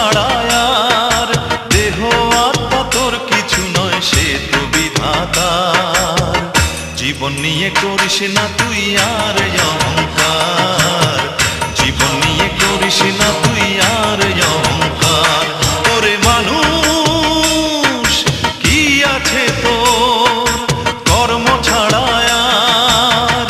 ছাড়া আর দেহ আত্মা তোর কিছু নয়, সে তো বিধাতার। জীবন নিয়ে করিস না তুই আর অহংকার, জীবন নিয়ে করিস না তুই আর অহংকার। ওরে মানুষ কি আছে তোর কর্ম ছাড়া আর?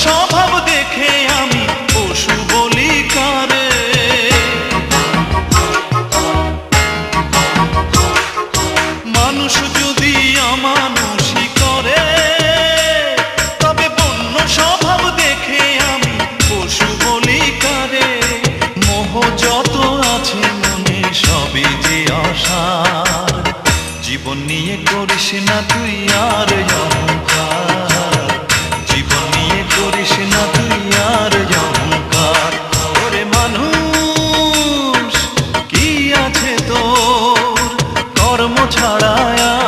স্বভাব দেখে আমি পশু বলি কারে? মানুষ যদি অমানুষই করে, তবে বন্য স্বভাব দেখে আমি পশু বলি কারে? মোহ যত আছে মনে সবই যে আশার, জীবন নিয়ে করিস না তুই আর অহংকার, জীবন নিয়ে করিস না তুই আর অহংকার। ওরে মানুষ কি আছে তোর কর্ম ছাড়া আর?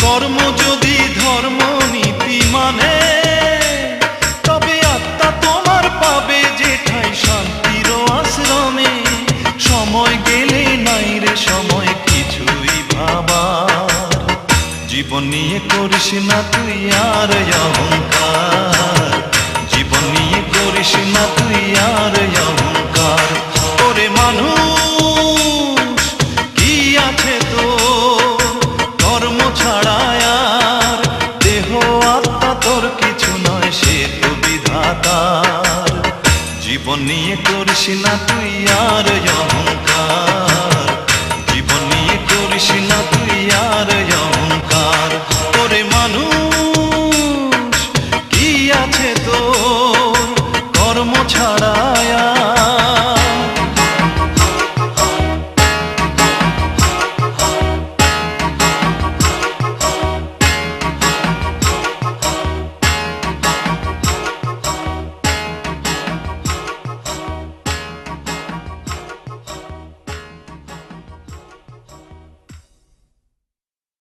কর্ম যদি ধর্ম নীতি মানে, তবে আত্মা তোমার পাবে যেঠাই শান্তির আশ্রমে। সময় গেলে নাই রে সময় কিছুই ভাবার, জীবন নিয়ে করিস না তুই আর অহংকার, জীবন নিয়ে করিস না তুই আর অহংকার। ওরে মানুষ কি আছে তোর কর্ম ছাড়া আর? দেহ আত্মা তোর কিছু নয়, সে তো বিধাতার। জীবন নিয়ে করিস না তুই আর অহংকার, জীবন নিয়ে করিস না তুই আর অহংকার। ওরে মানুষ কি আছে তোর কর্ম ছাড়া আর?